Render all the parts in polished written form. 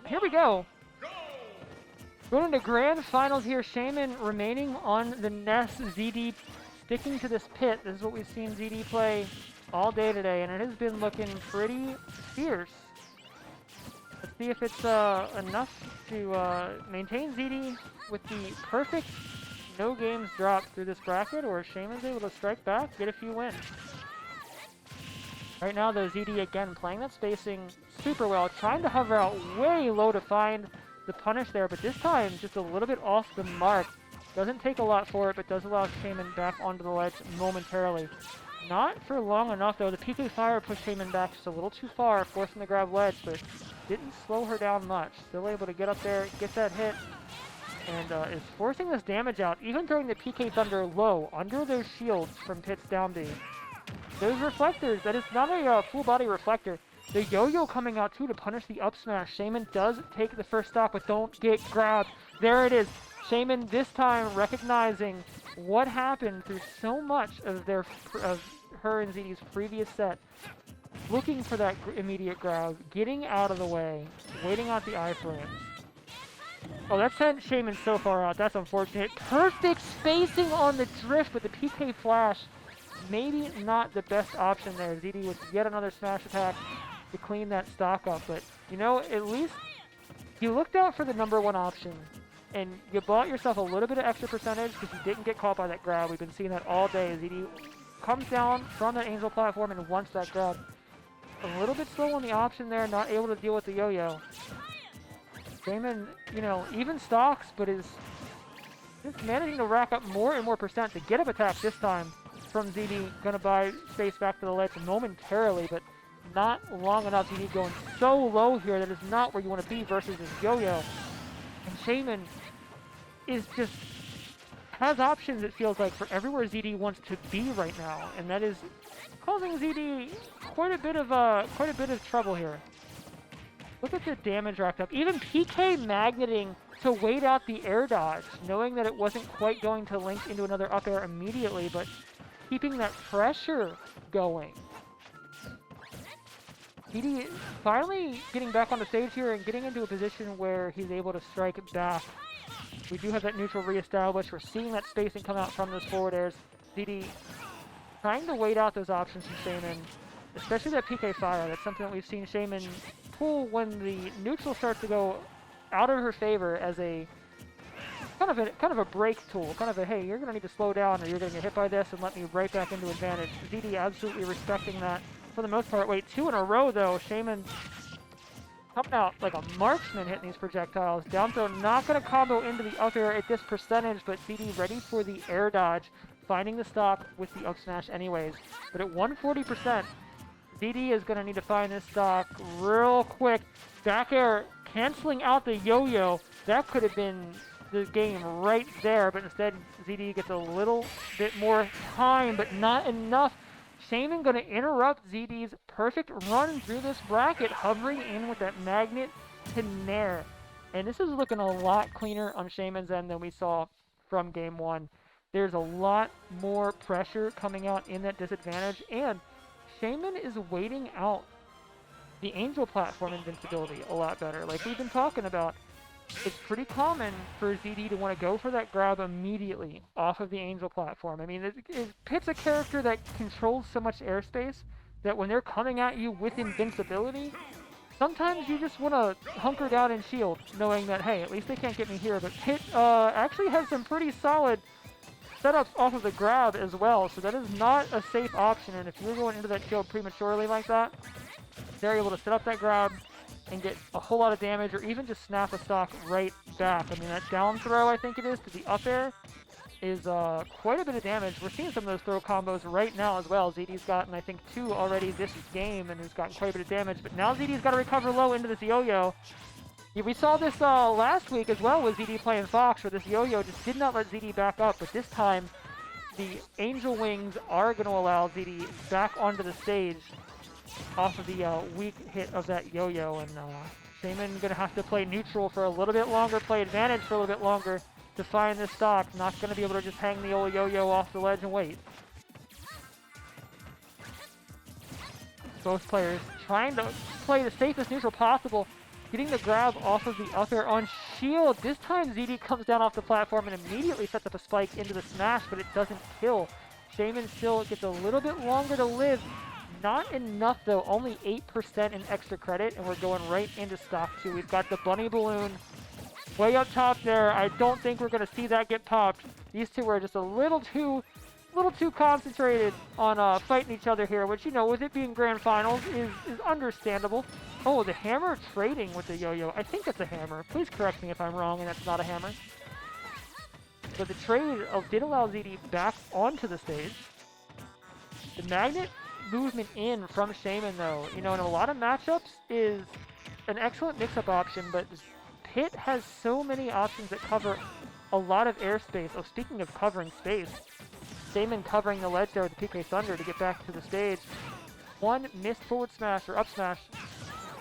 here we go. Going into grand finals here. Shaymin remaining on the Ness. ZD sticking to this pit. This is what we've seen ZD play all day today, and it has been looking pretty fierce. Let's see if it's enough to maintain ZD with the perfect no games dropped through this bracket, or Shaymin's able to strike back, get a few wins. Right now, though, ZD again playing that spacing super well, trying to hover out way low to find the punish there, but this time just a little bit off the mark. Doesn't take a lot for it, but does allow Shaymin back onto the ledge momentarily. Not for long enough, though. The PK Fire pushed Shaymin back just a little too far, forcing the grab ledge, but didn't slow her down much. Still able to get up there, get that hit, and is forcing this damage out, even throwing the PK Thunder low, under those shields from Pit's down B. Those reflectors, that is not a full body reflector. The yo-yo coming out too to punish the up smash. Shaymin does take the first stock, but don't get grabbed. There it is. Shaymin this time recognizing what happened through so much of her and ZD's previous set. Looking for that immediate grab, getting out of the way, waiting out the iframes. Oh, that sent Shaymin so far out. That's unfortunate. Perfect spacing on the drift with the PK flash. Maybe not the best option there. ZD with yet another smash attack to clean that stock up. But, you know, at least you looked out for the #1 option. And you bought yourself a little bit of extra percentage because you didn't get caught by that grab. We've been seeing that all day. ZD comes down from that Angel platform and wants that grab. A little bit slow on the option there, not able to deal with the yo-yo. Shaymin, you know, even stocks, but is just managing to rack up more and more percent to get up attack this time from ZD. Gonna buy space back to the ledge momentarily, but not long enough. ZD going so low here that is not where you want to be versus this yo-yo. And Shaymin is just has options, it feels like, for everywhere ZD wants to be right now, and that is causing ZD quite a bit of trouble here. Look at the damage racked up. Even PK magneting to wait out the air dodge, knowing that it wasn't quite going to link into another up air immediately, but keeping that pressure going. ZD finally getting back on the stage here and getting into a position where he's able to strike back. We do have that neutral reestablished. We're seeing that spacing come out from those forward airs. ZD trying to wait out those options from Shaymin, especially that PK Fire. That's something that we've seen Shaymin pull when the neutral starts to go out of her favor as a kind of a break tool, kind of a, hey, you're going to need to slow down or you're going to get hit by this and let me right back into advantage. ZD absolutely respecting that for the most part. Wait, 2 in a row though. Shaymin coming out like a marksman hitting these projectiles. Down throw not going to combo into the up air at this percentage, but ZD ready for the air dodge, finding the stock with the up smash anyways. But at 140%, ZD is going to need to find this stock real quick. Back air canceling out the yo-yo. That could have been the game right there, but instead ZD gets a little bit more time, but not enough. Shaymin going to interrupt ZD's perfect run through this bracket, hovering in with that magnet to Nair. And this is looking a lot cleaner on Shaymin's end than we saw from game 1. There's a lot more pressure coming out in that disadvantage, and Shaymin is waiting out the Angel platform invincibility a lot better. Like we've been talking about, it's pretty common for ZD to want to go for that grab immediately off of the Angel platform. I mean, Pit's a character that controls so much airspace that when they're coming at you with invincibility, sometimes you just want to hunker down and shield, knowing that, hey, at least they can't get me here. But Pit actually has some pretty solid setups off of the grab as well, so that is not a safe option. And if you're going into that shield prematurely like that, they're able to set up that grab and get a whole lot of damage, or even just snap a stock right back. I mean, that down throw, I think it is, to the up air is quite a bit of damage. We're seeing some of those throw combos right now as well. ZD's gotten, I think, 2 already this game and has gotten quite a bit of damage, but now ZD's got to recover low into this yo-yo. Yeah, we saw this last week as well with ZD playing Fox, where this yo-yo just did not let ZD back up, but this time the Angel Wings are going to allow ZD back onto the stage off of the weak hit of that yo-yo, and Shaymin going to have to play neutral for a little bit longer, play advantage for a little bit longer to find this stock. Not going to be able to just hang the old yo-yo off the ledge and wait. Both players trying to play the safest neutral possible. getting the grab off of the up air on shield. This time ZD comes down off the platform and immediately sets up a spike into the smash, but it doesn't kill. Shaymin still gets a little bit longer to live. Not enough though, only 8% in extra credit, and we're going right into stock 2. We've got the bunny balloon way up top there. I don't think we're going to see that get popped. These two are just a little too concentrated on fighting each other here, which, you know, with it being grand finals is understandable. Oh, the hammer trading with the yo-yo. I think that's a hammer. Please correct me if I'm wrong and that's not a hammer. But the trade did allow ZD back onto the stage. The magnet movement in from Shaymin, though, you know, in a lot of matchups is an excellent mix-up option, but Pit has so many options that cover a lot of airspace. Oh, speaking of covering space, Shaymin covering the ledge there with the PK Thunder to get back to the stage. One missed forward smash or up smash.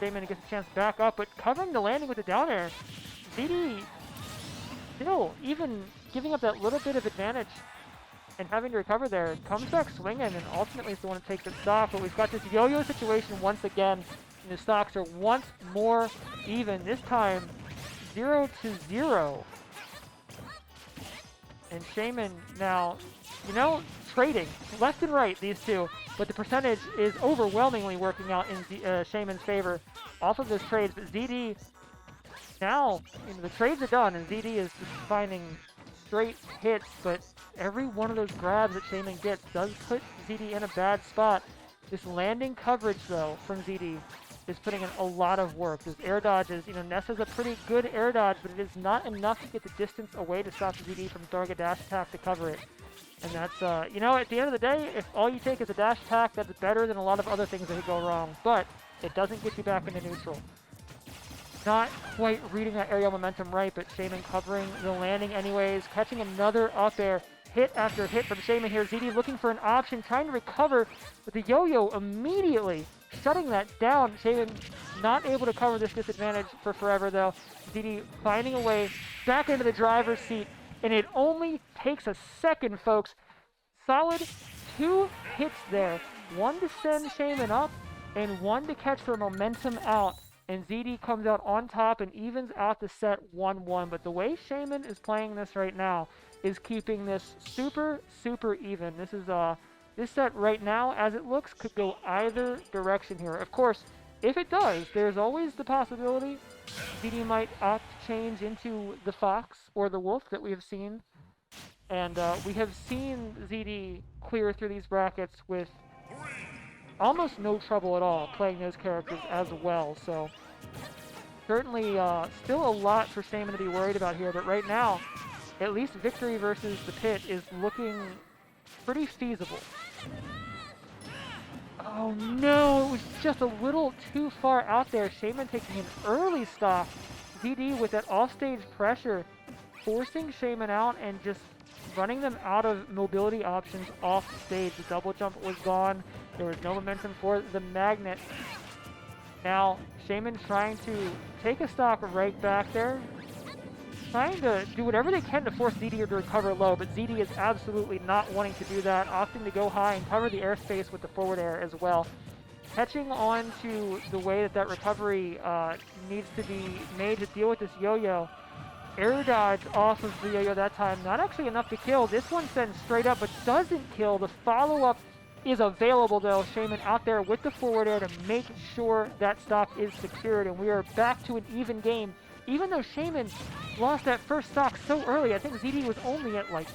Shaymin gets a chance to back up, but covering the landing with the down air. ZD still, even giving up that little bit of advantage and having to recover there, comes back swinging and ultimately is the one to take the stock. But we've got this yo-yo situation once again, and the stocks are once more even, this time 0-0. And Shaymin now, you know, trading left and right, these two, but the percentage is overwhelmingly working out in Shaymin's favor off of those trades. But ZD now, you know, the trades are done, and ZD is just finding straight hits, but every one of those grabs that Shaymin gets does put ZD in a bad spot. This landing coverage, though, from ZD is putting in a lot of work. Those air dodges, you know, Ness has a pretty good air dodge, but it is not enough to get the distance away to stop ZD from throwing a dash attack to cover it. And that's, you know, at the end of the day, if all you take is a dash attack, that's better than a lot of other things that could go wrong. But it doesn't get you back into neutral. Not quite reading that aerial momentum right, but Shaymin covering the landing anyways, catching another up air. Hit after hit from Shaymin here. ZD looking for an option, trying to recover, but the yo-yo immediately shutting that down. Shaymin not able to cover this disadvantage for forever, though. ZD finding a way back into the driver's seat, and it only takes a second, folks. Solid 2 hits there. One to send Shaymin up, and one to catch the momentum out. And ZD comes out on top and evens out the set 1-1. But the way Shaymin is playing this right now is keeping this super, super even. This is this set right now, as it looks, could go either direction here. Of course, if it does, there's always the possibility ZD might opt to change into the Fox or the Wolf that we have seen. And we have seen ZD clear through these brackets with almost no trouble at all playing those characters as well. So certainly still a lot for Shaymin to be worried about here, but right now, at least victory versus the Pit is looking pretty feasible. Oh no, it was just a little too far out there. Shaymin taking an early stop. ZD with that offstage pressure, forcing Shaymin out and just running them out of mobility options off stage. The double jump was gone. There was no momentum for the magnet. Now, Shaymin trying to take a stock right back there. Trying to do whatever they can to force ZD to recover low, but ZD is absolutely not wanting to do that, opting to go high and cover the airspace with the forward air as well. Catching on to the way that recovery needs to be made to deal with this yo-yo. Air dodge off of the yo-yo that time. Not actually enough to kill. This one sends straight up, but doesn't kill. The follow-up is available, though. Shaymin out there with the forward air to make sure that stock is secured, and we are back to an even game. Even though Shaymin lost that first stock so early, I think ZD was only at like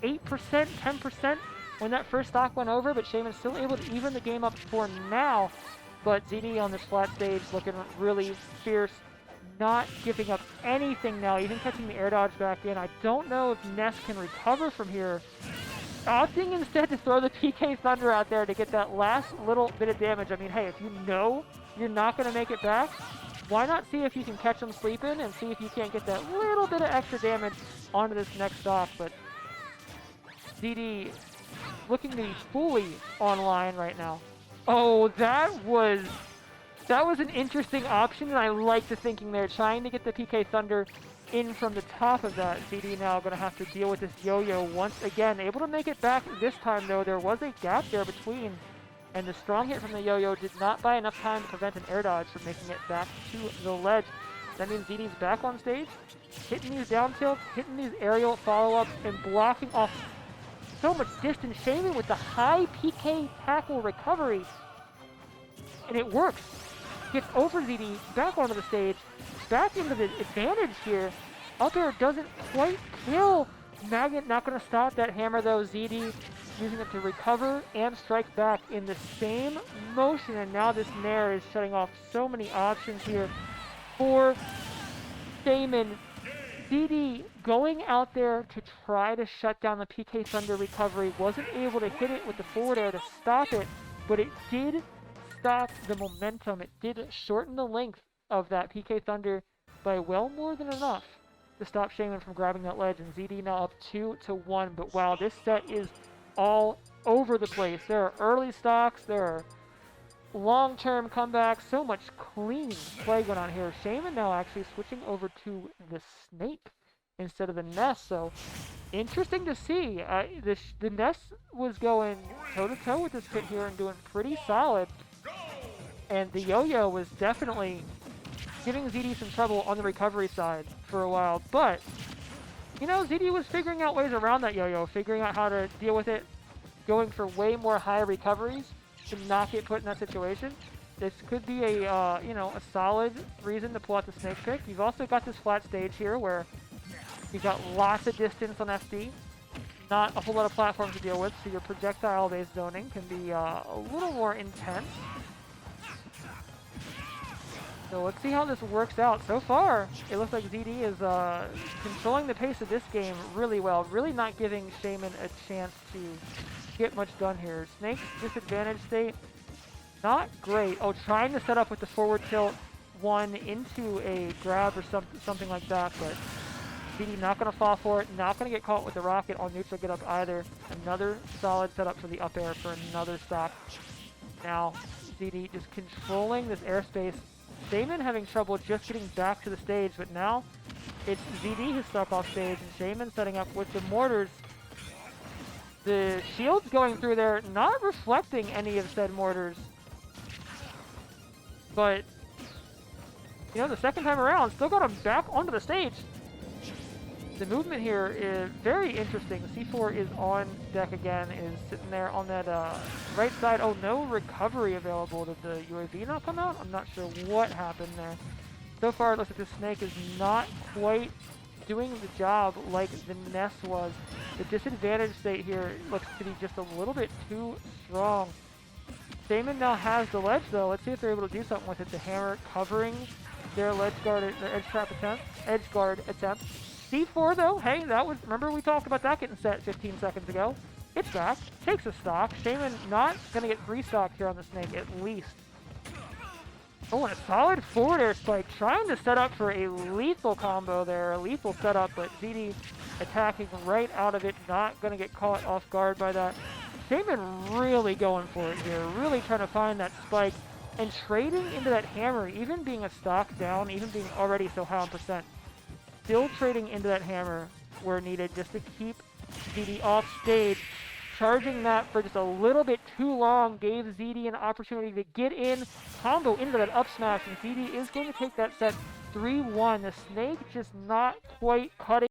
8%, 10% when that first stock went over, but Shaymin's still able to even the game up for now. But ZD on this flat stage looking really fierce, not giving up anything now, even catching the air dodge back in. I don't know if Ness can recover from here. Opting instead to throw the PK Thunder out there to get that last little bit of damage. I mean, hey, if you know you're not going to make it back, why not see if you can catch them sleeping and see if you can't get that little bit of extra damage onto this next stock. But ZD looking to be fully online right now. Oh, that was an interesting option, and I like the thinking there, trying to get the PK Thunder in from the top of that. ZD now going to have to deal with this yo-yo once again. Able to make it back this time, though. There was a gap there between, and the strong hit from the yo-yo did not buy enough time to prevent an air dodge from making it back to the ledge. That means ZD's back on stage, hitting these down tilts, hitting these aerial follow-ups, and blocking off so much distance. Shaymin with the high PK tackle recovery. And it works. Gets over ZD, back onto the stage, back into the advantage here. Up air doesn't quite kill. Magnet not going to stop that hammer though. ZD using it to recover and strike back in the same motion. And now this Nair is shutting off so many options here for Shaymin. ZD going out there to try to shut down the PK Thunder recovery. Wasn't able to hit it with the forward air to stop it, but it did stop the momentum. It did shorten the length of that PK Thunder by well more than enough to stop Shaymin from grabbing that ledge. And ZD now up 2-1. But wow, this set is all over the place. There are early stocks, there are long-term comebacks, so much clean play going on here. Shaymin now actually switching over to the Snake instead of the Ness, so interesting to see. The Ness was going toe-to-toe with this pit here and doing pretty solid, and the Yo-Yo was definitely giving ZD some trouble on the recovery side for a while, but you know, ZD was figuring out ways around that Yo-Yo, figuring out how to deal with it, going for way more high recoveries to not get put in that situation. This could be a you know, a solid reason to pull out the Snake pick. You've also got this flat stage here where you've got lots of distance on FD, not a whole lot of platforms to deal with, so your projectile-based zoning can be a little more intense. So let's see how this works out. So far, it looks like ZD is controlling the pace of this game really well, really not giving Shaymin a chance to get much done here. Snake's disadvantage state, not great. Oh, trying to set up with the forward tilt one into a grab or something like that, but ZD not going to fall for it, not going to get caught with the rocket on neutral get up either. Another solid setup for the up air for another stock. Now, ZD just controlling this airspace. Shaymin having trouble just getting back to the stage, but now it's ZD who's stuck off stage, and Shaymin setting up with the mortars. The shields going through there, not reflecting any of said mortars. But, you know, the second time around, still got him back onto the stage. The movement here is very interesting. C4 is on deck again, is sitting there on that right side. Oh, no recovery available. Did the UAV not come out? I'm not sure what happened there. So far, it looks like the Snake is not quite doing the job like the Ness was. The disadvantage state here looks to be just a little bit too strong. Shaymin now has the ledge though. Let's see if they're able to do something with it. The hammer covering their ledge guard, their edge guard attempt. C4 though, hey, that was, remember we talked about that getting set 15 seconds ago. It's back, takes a stock. Shaymin not gonna get 3 stock here on the Snake at least. Oh, and a solid forward air spike, trying to set up for a lethal combo there, a lethal setup, but ZD attacking right out of it, not gonna get caught off guard by that. Shaymin really going for it here, really trying to find that spike and trading into that hammer, even being a stock down, even being already so high on percent. Still trading into that hammer where needed just to keep ZD off stage. Charging that for just a little bit too long gave ZD an opportunity to get in, combo into that up smash, and ZD is going to take that set 3-1. The Snake just not quite cutting